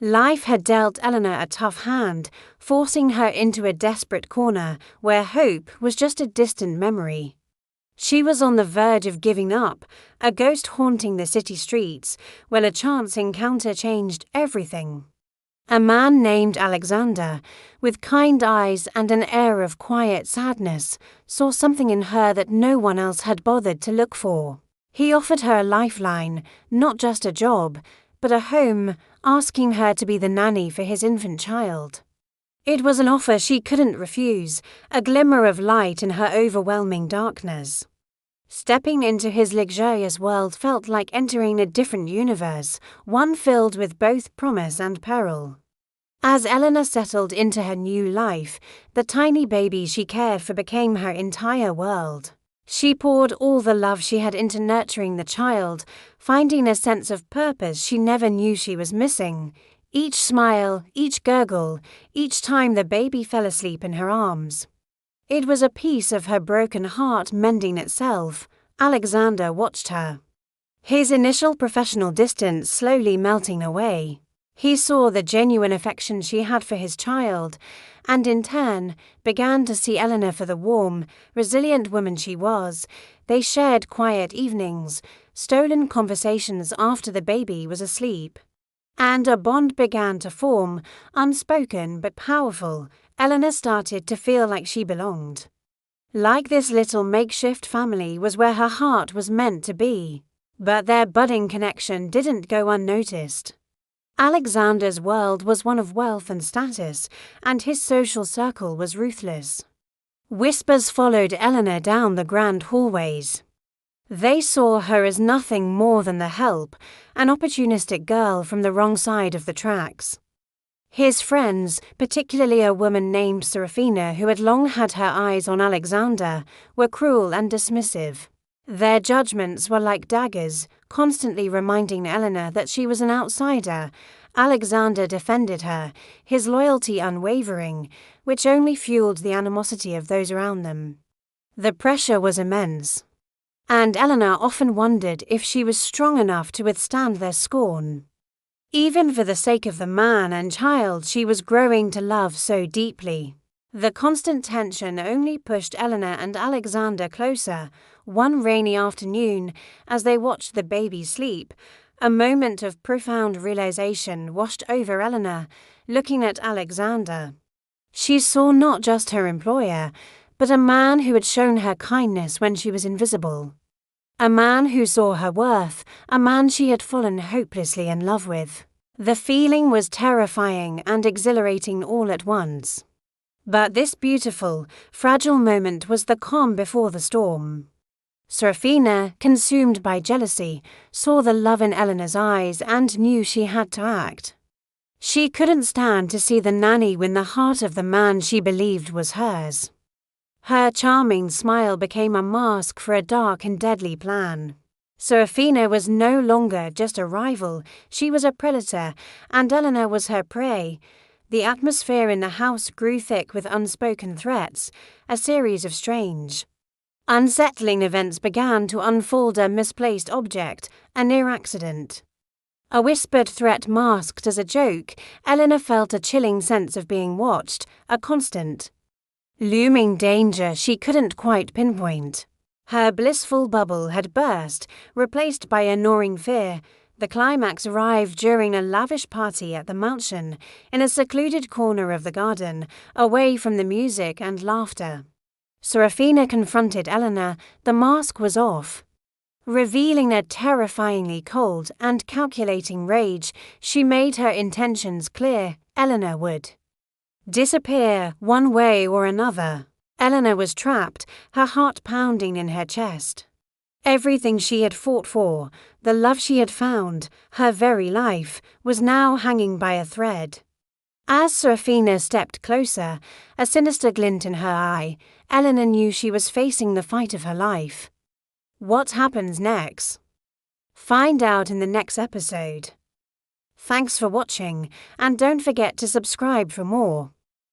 Life had dealt Eleanor a tough hand, forcing her into a desperate corner where hope was just a distant memory. She was on the verge of giving up, a ghost haunting the city streets, when a chance encounter changed everything. A man named Alexander, with kind eyes and an air of quiet sadness, saw something in her that no one else had bothered to look for. He offered her a lifeline, not just a job, but a home, asking her to be the nanny for his infant child. It was an offer she couldn't refuse, a glimmer of light in her overwhelming darkness. Stepping into his luxurious world felt like entering a different universe, one filled with both promise and peril. As Eleanor settled into her new life, the tiny baby she cared for became her entire world. She poured all the love she had into nurturing the child, finding a sense of purpose she never knew she was missing. Each smile, each gurgle, each time the baby fell asleep in her arms. It was a piece of her broken heart mending itself. Alexander watched her, his initial professional distance slowly melting away. He saw the genuine affection she had for his child, and in turn began to see Eleanor for the warm, resilient woman she was. They shared quiet evenings, stolen conversations after the baby was asleep. And a bond began to form, unspoken but powerful. Eleanor started to feel like she belonged. Like this little makeshift family was where her heart was meant to be. But their budding connection didn't go unnoticed. Alexander's world was one of wealth and status, and his social circle was ruthless. Whispers followed Eleanor down the grand hallways. They saw her as nothing more than the help, an opportunistic girl from the wrong side of the tracks. His friends, particularly a woman named Serafina who had long had her eyes on Alexander, were cruel and dismissive. Their judgments were like daggers, constantly reminding Eleanor that she was an outsider. Alexander defended her, his loyalty unwavering, which only fueled the animosity of those around them. The pressure was immense, and Eleanor often wondered if she was strong enough to withstand their scorn. Even for the sake of the man and child she was growing to love so deeply. The constant tension only pushed Eleanor and Alexander closer. One rainy afternoon, as they watched the baby sleep, a moment of profound realization washed over Eleanor, looking at Alexander. She saw not just her employer, but a man who had shown her kindness when she was invisible. A man who saw her worth, a man she had fallen hopelessly in love with. The feeling was terrifying and exhilarating all at once. But this beautiful, fragile moment was the calm before the storm. Serafina, consumed by jealousy, saw the love in Eleanor's eyes and knew she had to act. She couldn't stand to see the nanny win the heart of the man she believed was hers. Her charming smile became a mask for a dark and deadly plan. Serafina was no longer just a rival, she was a predator, and Eleanor was her prey. The atmosphere in the house grew thick with unspoken threats. A series of strange, unsettling events began to unfold. A misplaced object, a near accident. A whispered threat masked as a joke. Eleanor felt a chilling sense of being watched, a constant, looming danger she couldn't quite pinpoint. Her blissful bubble had burst, replaced by a gnawing fear. The climax arrived during a lavish party at the mansion, in a secluded corner of the garden, away from the music and laughter. Serafina confronted Eleanor. The mask was off. Revealing a terrifyingly cold and calculating rage, she made her intentions clear. Eleanor would disappear one way or another. Eleanor was trapped, her heart pounding in her chest. Everything she had fought for, the love she had found, her very life, was now hanging by a thread. As Serafina stepped closer, a sinister glint in her eye, Eleanor knew she was facing the fight of her life. What happens next? Find out in the next episode. Thanks for watching, and don't forget to subscribe for more.